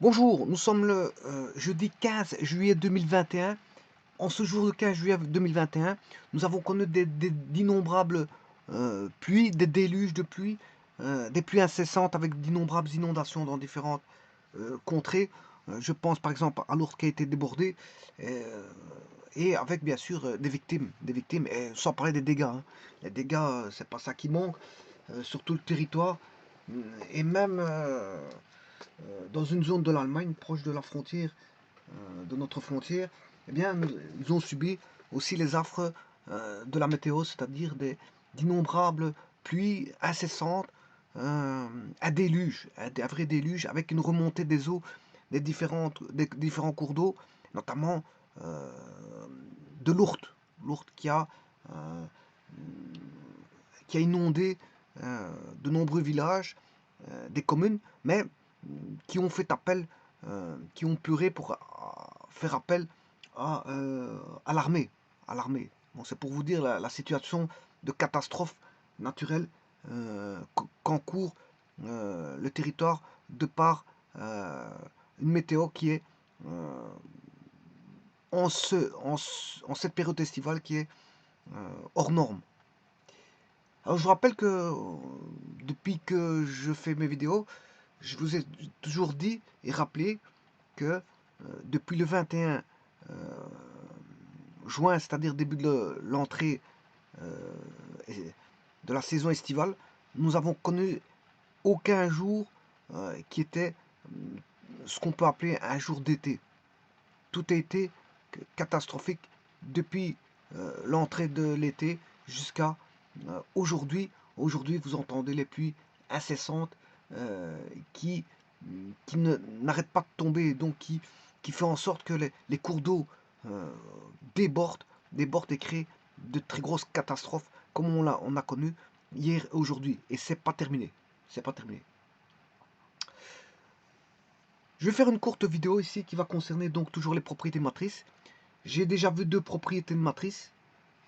Bonjour, nous sommes le jeudi 15 juillet 2021. En ce jour de 15 juillet 2021, nous avons connu d'innombrables pluies, des déluges de pluie, des pluies incessantes avec d'innombrables inondations dans différentes contrées. Je pense par exemple à Lourdes qui a été débordée, et avec bien sûr des victimes, et sans parler des dégâts, hein. Les dégâts, c'est pas ça qui manque sur tout le territoire, et même dans une zone de l'Allemagne proche de la frontière, de notre frontière, eh bien, ils ont subi aussi les affres de la météo, c'est-à-dire d'innombrables pluies incessantes, un déluge, un vrai déluge, avec une remontée des eaux des différents cours d'eau, notamment euh, de l'Ourthe, l'Ourthe euh, qui a inondé de nombreux villages, des communes, mais qui ont fait appel, qui ont pleuré pour faire appel à l'armée. À l'armée. Bon, c'est pour vous dire la situation de catastrophe naturelle qu'encourt le territoire de par une météo qui est euh, en cette période estivale qui est hors norme. Alors je vous rappelle que depuis que je fais mes vidéos, je vous ai toujours dit et rappelé que depuis le 21 juin, c'est-à-dire début de l'entrée euh, de la saison estivale, nous avons connu aucun jour qui était ce qu'on peut appeler un jour d'été. Tout a été catastrophique depuis l'entrée de l'été jusqu'à aujourd'hui. Aujourd'hui, vous entendez les pluies incessantes euh, qui, n'arrêtent pas de tomber, donc qui fait en sorte que les cours d'eau euh, débordent, débordent et créent de très grosses catastrophes comme on a connu hier et aujourd'hui. Et c'est pas terminé. C'est pas terminé. Je vais faire une courte vidéo ici qui va concerner donc toujours les propriétés matrices. J'ai déjà vu deux propriétés de matrice.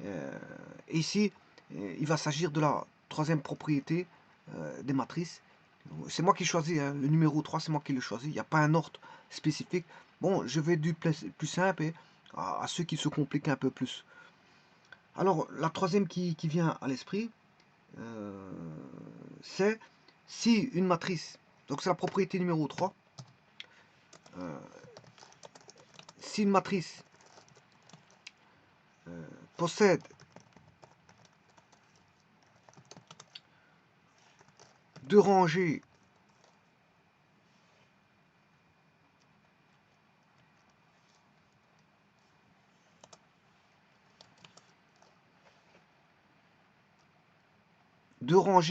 Euh, et ici, il va s'agir de la troisième propriété des matrices. C'est moi qui choisis, hein. Le numéro 3, c'est moi qui le choisis. Il n'y a pas un ordre spécifique. Bon, je vais du plus simple et à ceux qui se compliquent un peu plus. Alors, la troisième qui vient à l'esprit, euh, c'est si une matrice, donc c'est la propriété numéro 3, si une matrice possède deux rangées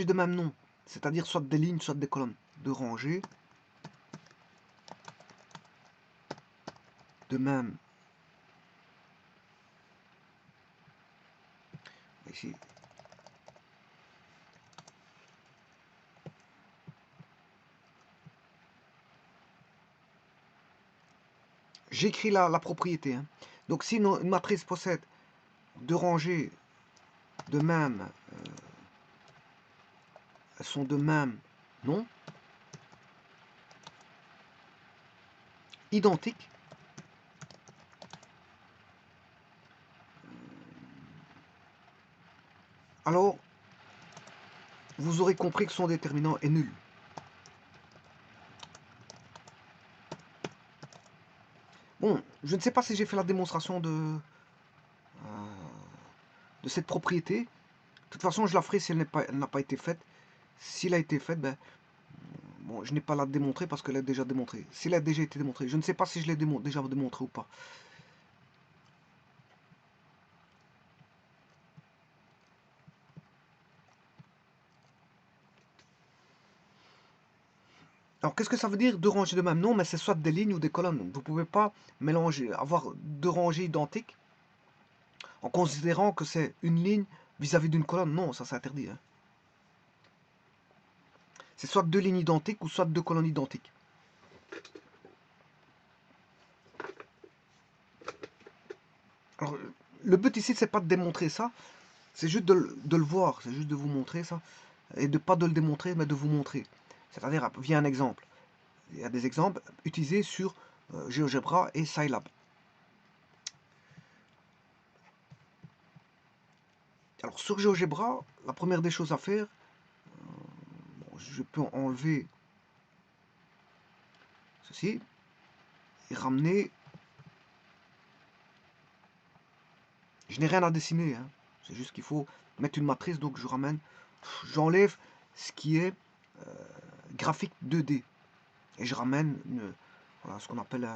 de même nom, c'est-à-dire soit des lignes, soit des colonnes, deux rangées de même, ici, j'écris la propriété, hein. Donc si une matrice possède deux rangées de même, elles sont de même nom, identiques, alors vous aurez compris que son déterminant est nul. Bon, je ne sais pas si j'ai fait la démonstration de cette propriété. De toute façon, je la ferai si elle n'a pas été faite. S'il a été faite, ben, bon, je n'ai pas à la démontrer parce qu'elle est déjà démontrée. S'il a déjà été démontré, je ne sais pas si je l'ai déjà démontré ou pas. Alors, qu'est-ce que ça veut dire deux rangées de même nom? Mais c'est soit des lignes ou des colonnes. Vous ne pouvez pas mélanger, avoir deux rangées identiques en considérant que c'est une ligne vis-à-vis d'une colonne. Non, ça c'est interdit, hein. C'est soit deux lignes identiques ou soit deux colonnes identiques. Alors, le but ici, c'est pas de démontrer ça, c'est juste de le voir, c'est juste de vous montrer ça, et de pas de le démontrer, mais de vous montrer. C'est-à-dire via un exemple. il y a des exemples utilisés sur GeoGebra et Scilab. Alors sur GeoGebra, la première des choses à faire, bon, je peux enlever ceci et ramener. Je n'ai rien à dessiner, hein. C'est juste qu'il faut mettre une matrice, donc je ramène, j'enlève ce qui est graphique 2D et je ramène voilà, ce qu'on appelle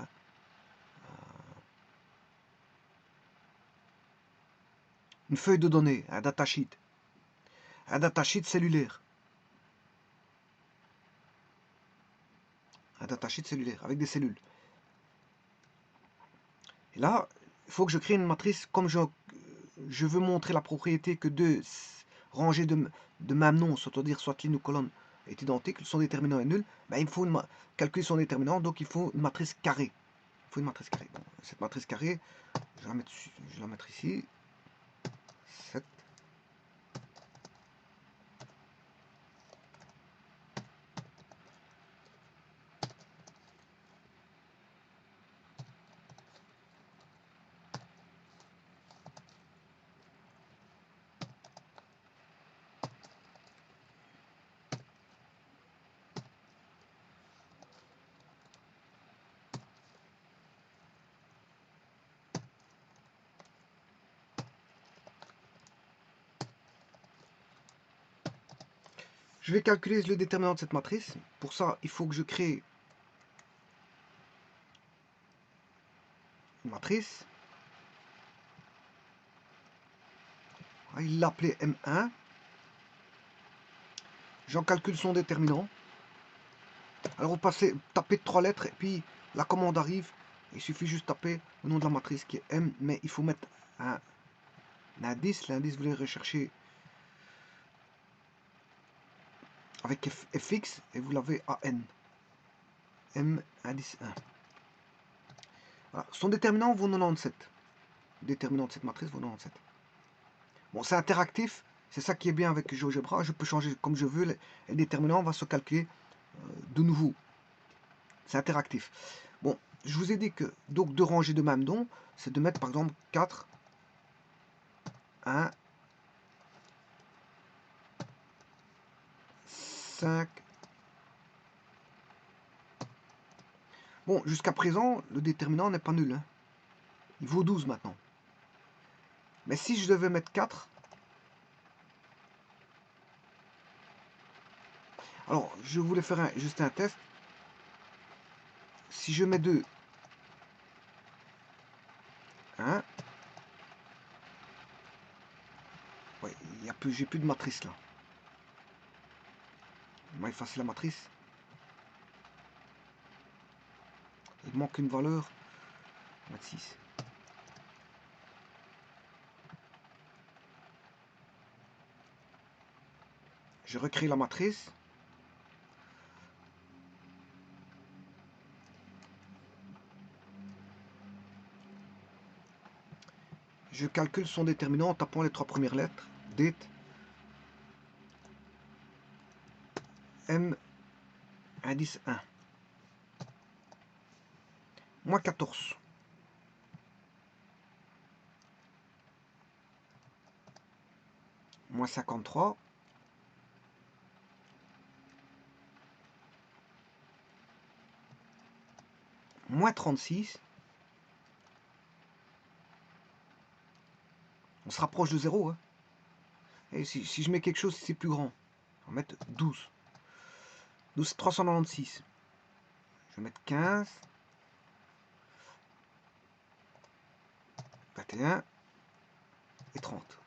une feuille de données, un datasheet cellulaire. Un datasheet cellulaire avec des cellules. Et là, il faut que je crée une matrice comme je veux montrer la propriété que deux rangées de même nom, c'est-à-dire soit ligne ou colonne, est identique, son déterminant est nul. Ben, il me faut calculer son déterminant, donc il faut une matrice carrée. Il faut une matrice carrée. Bon, cette matrice carrée, je vais la mettre ici. 7. Je vais calculer le déterminant de cette matrice. Pour ça, il faut que je crée une matrice. Il l'appelait M1. J'en calcule son déterminant. Alors vous tapez 3 lettres et puis la commande arrive. Il suffit juste de taper le nom de la matrice qui est M, mais il faut mettre un indice. L'indice, vous allez rechercher avec fx et vous l'avez à n. M indice 1. Voilà. Son déterminant vaut 97. Le déterminant de cette matrice vaut 97. Bon, c'est interactif. C'est ça qui est bien avec GeoGebra. Je peux changer comme je veux. Le déterminant va se calculer de nouveau. C'est interactif. Bon, je vous ai dit que donc deux rangées de même nom, c'est de mettre par exemple 4, 1, 5. Bon, jusqu'à présent, le déterminant n'est pas nul. Hein. Il vaut 12 maintenant. Mais si je devais mettre 4, alors je voulais faire juste un test. Si je mets 2, 1, ouais, j'ai plus de matrice là. On va effacer la matrice. Il manque une valeur. 26. Je recrée la matrice. Je calcule son déterminant en tapant les 3 premières lettres. Date. M indice 1. Moins 14. Moins 53. Moins 36. On se rapproche de 0. Hein. Et si je mets quelque chose, c'est plus grand. On va mettre 12. 12, c'est 396. Je vais mettre 15. 21. Et 30.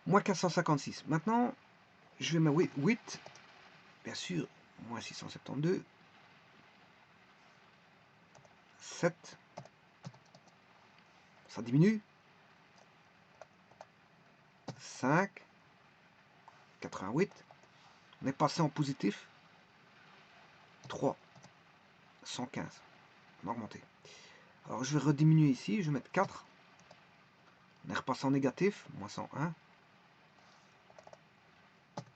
Moins 456. Maintenant, je vais mettre 8. Bien sûr, moins 672. 7. Ça diminue. 5. 88. On est passé en positif. 3. 115. On a augmenté. Alors je vais rediminuer ici. Je vais mettre 4. On est repassé en négatif. Moins 101.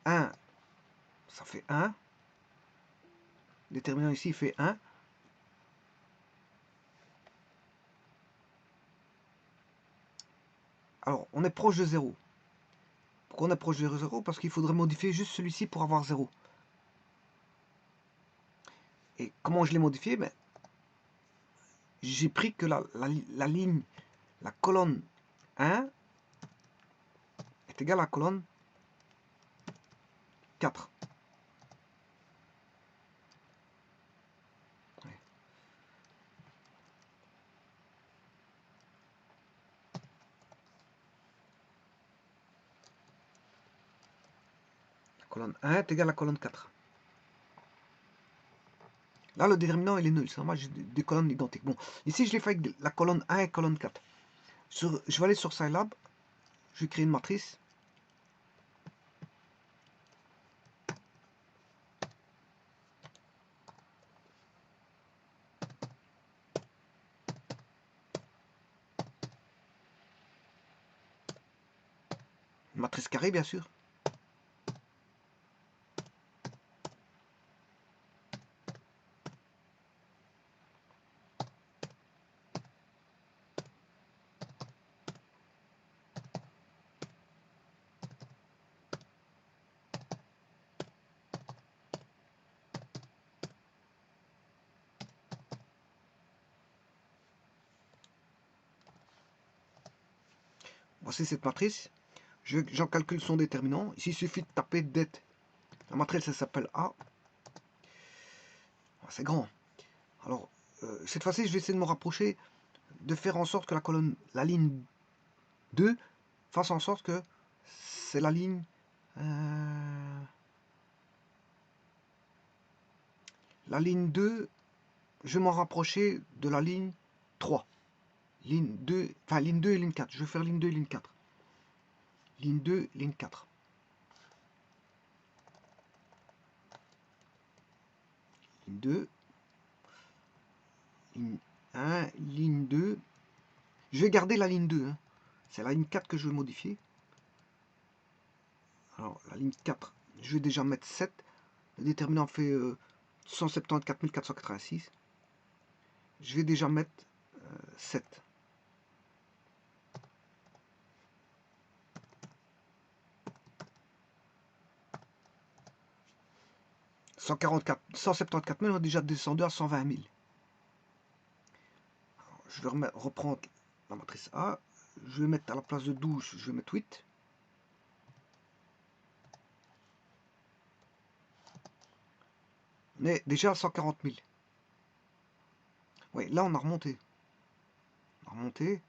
1, ça fait 1. Déterminant ici fait 1. Alors, on est proche de 0. Pourquoi on est proche de 0? Parce qu'il faudrait modifier juste celui-ci pour avoir 0. Et comment je l'ai modifié? Ben, j'ai pris que la ligne, la colonne 1 est égale à la colonne 4. Ouais. La colonne 1 est égale à la colonne 4. Là, le déterminant, il est nul. C'est normal, j'ai des colonnes identiques. Bon, ici, je l'ai fait avec la colonne 1 et colonne 4. Je vais aller sur Scilab. Je vais créer une matrice. Une matrice carrée, bien sûr. Voici cette matrice. J'en calcule son déterminant. Ici, il suffit de taper det. La matrice, elle s'appelle A. C'est grand. Alors, cette fois-ci, je vais essayer de me rapprocher, de faire en sorte que la ligne 2 fasse en sorte que c'est la ligne... la ligne 2, je vais m'en rapprocher de la ligne 3. Ligne 2, enfin ligne 2 et ligne 4. Je vais faire ligne 2 et ligne 4. Ligne 2, ligne 4. Ligne 2, ligne 1, ligne 2. Je vais garder la ligne 2. Hein. C'est la ligne 4 que je vais modifier. Alors, la ligne 4, je vais déjà mettre 7. Le déterminant fait 174 486. Je vais déjà mettre 7. « 174 000, on est déjà descendu à 120 000. Alors, je vais reprendre la matrice A. Je vais mettre à la place de 12, je vais mettre 8. On est déjà à 140 000. Oui, là on a remonté. On a remonté.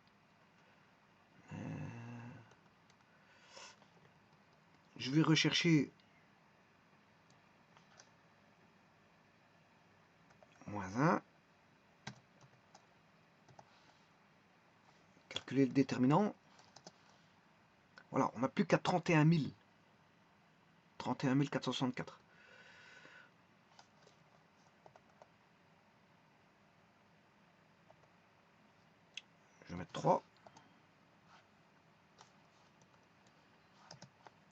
Je vais rechercher moins 1. Calculer le déterminant. Voilà, on n'a plus qu'à 31 000. 31 464. Je vais mettre 3.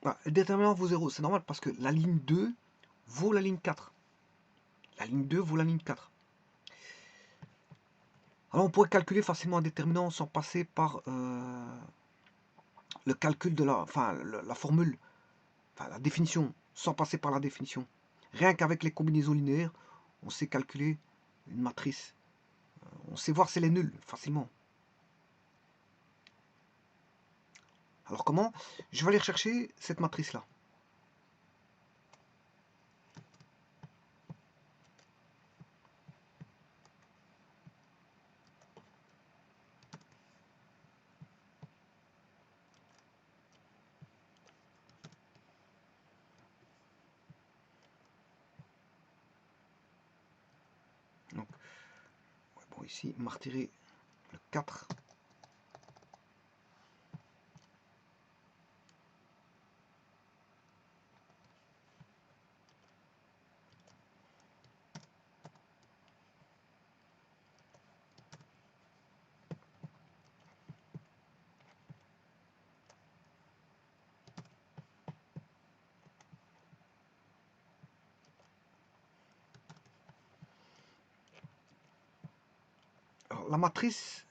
Voilà, le déterminant vaut 0. C'est normal parce que la ligne 2 vaut la ligne 4. La ligne 2 vaut la ligne 4. Alors on pourrait calculer facilement un déterminant sans passer par le calcul de la formule, enfin la définition, sans passer par la définition. Rien qu'avec les combinaisons linéaires, on sait calculer une matrice. On sait voir si elle est nulle facilement. Alors comment? Je vais aller rechercher cette matrice-là. Donc, bon, ici, on va retirer le 4. Alors, la matrice,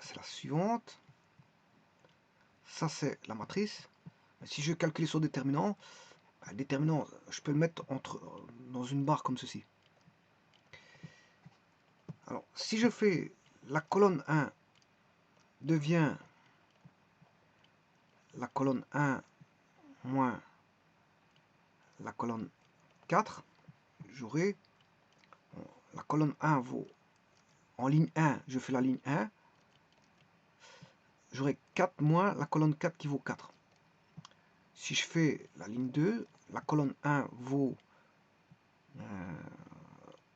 c'est la suivante. Ça, c'est la matrice. Si je veux calculer son déterminant, déterminant, je peux le mettre dans une barre comme ceci. Alors, si je fais la colonne 1 devient la colonne 1 moins la colonne 4, j'aurai la colonne 1 vaut en ligne 1, je fais la ligne 1, j'aurai 4 moins la colonne 4 qui vaut 4. Si je fais la ligne 2, la colonne 1 vaut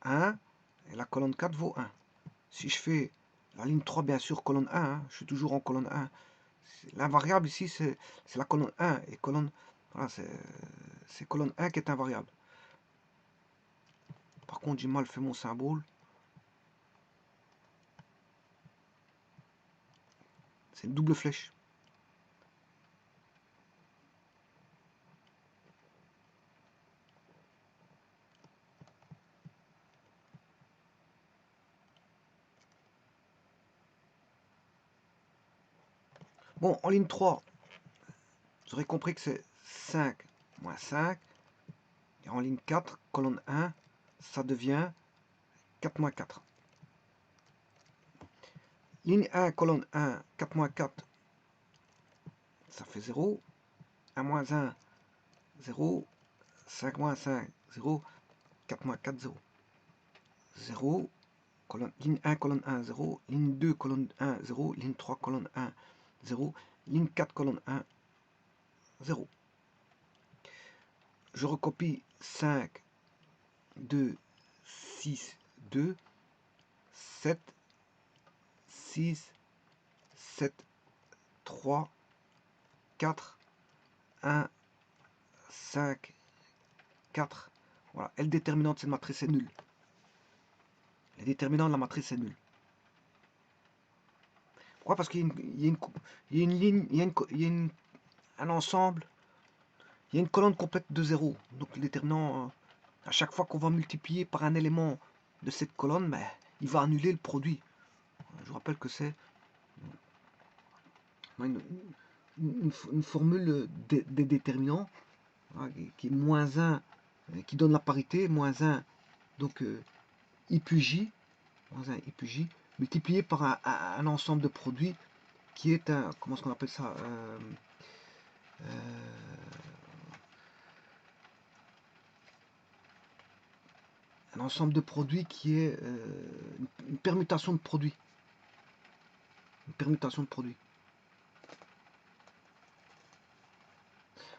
1 et la colonne 4 vaut 1. Si je fais la ligne 3, bien sûr, colonne 1, hein, je suis toujours en colonne 1. L'invariable ici, c'est la colonne 1 et colonne. Voilà, c'est colonne 1 qui est invariable. Par contre, j'ai mal fait mon symbole. C'est une double flèche. Bon, en ligne 3, vous aurez compris que c'est 5 moins 5. Et en ligne 4, colonne 1, ça devient 4 moins 4. Ligne 1, colonne 1, 4 moins 4, ça fait 0. 1 moins 1, 0. 5 moins 5, 0. 4 moins 4, 0. 0. Ligne 1, colonne 1, 0. Ligne 2, colonne 1, 0. Ligne 3, colonne 1, 0. Ligne 4, colonne 1, 0. Je recopie 5, 2, 6, 2, 7, 6, 7, 3, 4, 1, 5, 4. Voilà. Et le déterminant de cette matrice est nul. Le déterminant de la matrice est nul. Pourquoi? Parce qu'il y a une ligne, il y a un ensemble, il y a une colonne complète de 0. Donc le déterminant, à chaque fois qu'on va multiplier par un élément de cette colonne, ben, il va annuler le produit. Je vous rappelle que c'est une formule des déterminants, hein, qui est moins 1, qui donne la parité, moins 1, donc I plus J, moins 1 I plus J, multiplié par un ensemble de produits qui est un, comment est-ce qu'on appelle ça, un ensemble de produits qui est une permutation de produits. Une permutation de produits.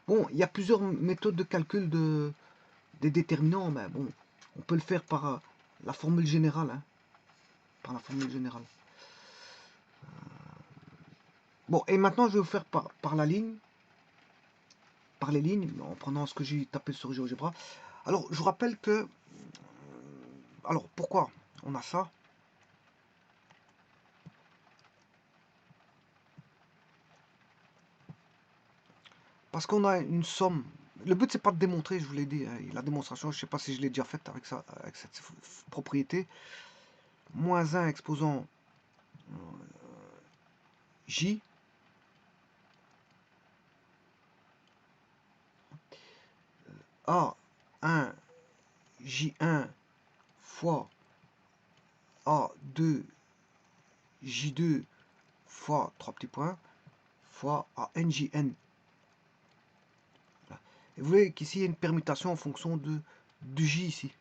Bon, il y a plusieurs méthodes de calcul des déterminants, mais bon, on peut le faire par la formule générale. Hein, par la formule générale. Bon, et maintenant je vais vous faire par la ligne, par les lignes, en prenant ce que j'ai tapé sur GeoGebra. Alors, je vous rappelle que, alors pourquoi on a ça? Parce qu'on a une somme. Le but, c'est pas de démontrer, je vous l'ai dit, hein, la démonstration, je ne sais pas si je l'ai déjà faite avec ça, avec cette propriété. Moins 1 exposant J. A1 J1 fois A2 J2 fois 3 petits points fois ANJN. Et vous voyez qu'ici il y a une permutation en fonction du J ici.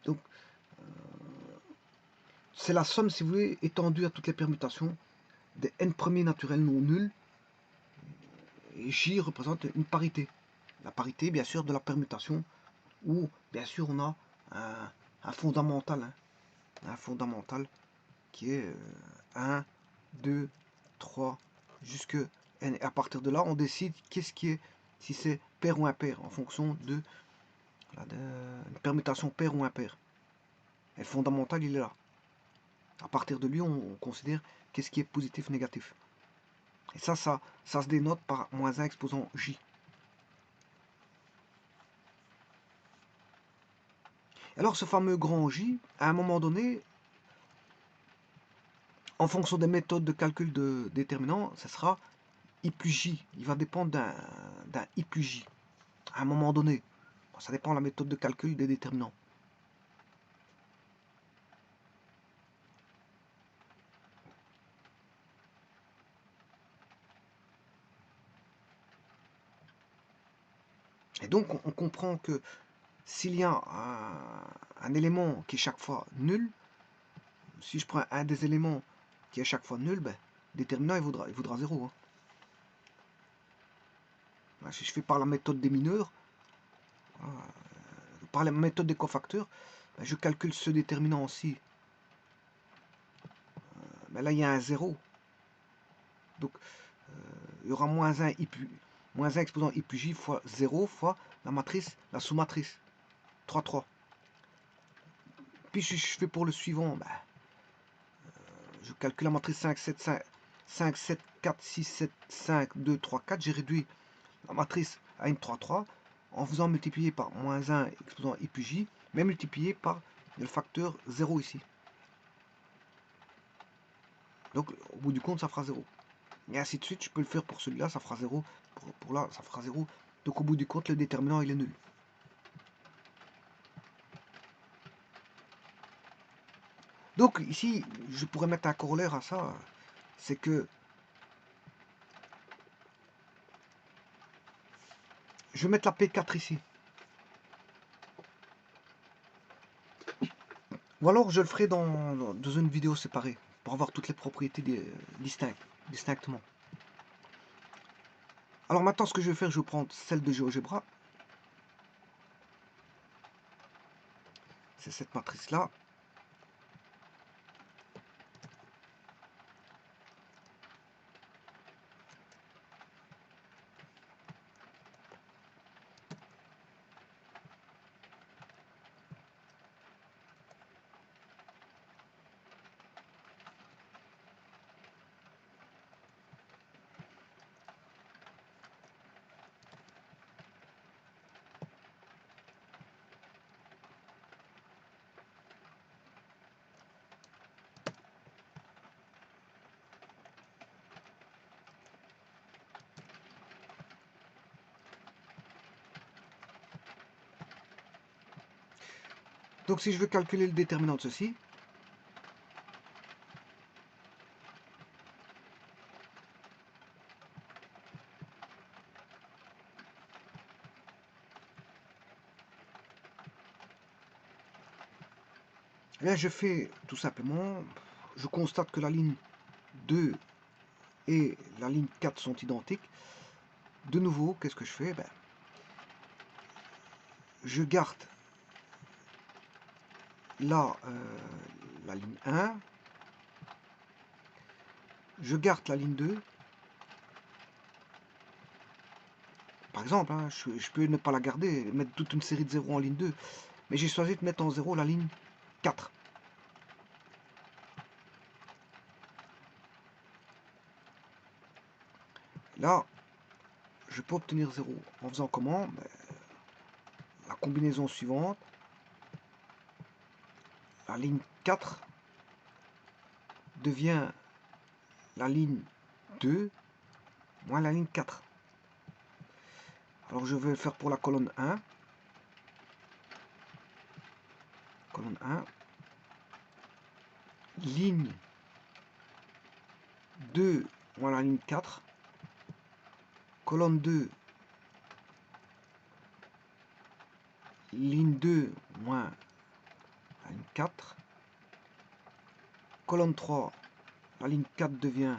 Donc c'est la somme, si vous voulez, étendue à toutes les permutations des n premiers naturels non nuls. Et J représente une parité. La parité, bien sûr, de la permutation, où, bien sûr, on a un fondamental. Hein, un fondamental qui est 1, 2, 3, jusque n. Et à partir de là, on décide qu'est-ce qui est, si c'est pair ou impair, en fonction de une permutation pair ou impair. Et le fondamental, il est là. À partir de lui, on considère qu'est-ce qui est positif, négatif. Et ça se dénote par moins 1 exposant J. Alors ce fameux grand J, à un moment donné, en fonction des méthodes de calcul de déterminant, ça sera I plus J. Il va dépendre d'un I plus J. À un moment donné. Bon, ça dépend de la méthode de calcul des déterminants. Et donc on comprend que s'il y a un élément qui est chaque fois nul, si je prends un des éléments qui est chaque fois nul, ben, le déterminant il vaudra 0. Hein. Ben, si je fais par la méthode des mineurs, par la méthode des cofacteurs, ben, je calcule ce déterminant aussi. Ben là il y a un 0. Donc il y aura moins 1 exposant I plus J fois 0 fois la matrice, la sous-matrice. 3, 3. Puis je fais pour le suivant, ben, je calcule la matrice 5, 7, 4, 6, 7, 5, 2, 3, 4. J'ai réduit la matrice à une 3, 3 en faisant multiplier par moins 1 exposant I plus J, mais multiplié par le facteur 0 ici. Donc au bout du compte, ça fera 0. Et ainsi de suite, je peux le faire pour celui-là, ça fera 0. Pour là, ça fera 0. Donc au bout du compte, le déterminant, il est nul. Donc ici, je pourrais mettre un corollaire à ça, c'est que je vais mettre la P4 ici. Ou alors je le ferai dans une vidéo séparée, pour avoir toutes les propriétés distinctement. Alors maintenant, ce que je vais faire, je vais prendre celle de GeoGebra. C'est cette matrice-là. Donc si je veux calculer le déterminant de ceci, là je fais tout simplement, je constate que la ligne 2 et la ligne 4 sont identiques. De nouveau, qu'est-ce que je fais? Ben, je garde là la ligne 1, je garde la ligne 2. Par exemple, hein, je peux ne pas la garder, mettre toute une série de 0 en ligne 2, mais j'ai choisi de mettre en 0 la ligne 4. Là, je peux obtenir 0 en faisant comment? Ben, la combinaison suivante, la ligne 4 devient la ligne 2 moins la ligne 4. Alors je vais le faire pour la colonne 1. Colonne 1. Ligne 2 moins la ligne 4. Colonne 2. Ligne 2 moins la ligne 4. Colonne 3. La ligne 4 devient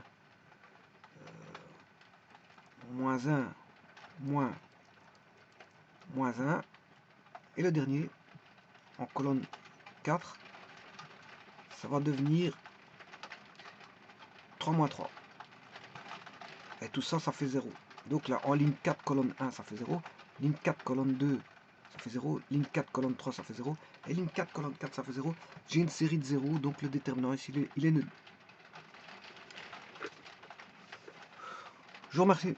moins 1 moins 1. Et le dernier, en colonne 4, ça va devenir 3 moins 3. Et tout ça, ça fait 0. Donc là, en ligne 4, colonne 1, ça fait 0. Ligne 4, colonne 2, ça fait 0. Ligne 4, colonne 3, ça fait 0. Et ligne 4, colonne 4, ça fait 0. J'ai une série de 0, donc le déterminant ici, il est nul. Je vous remercie.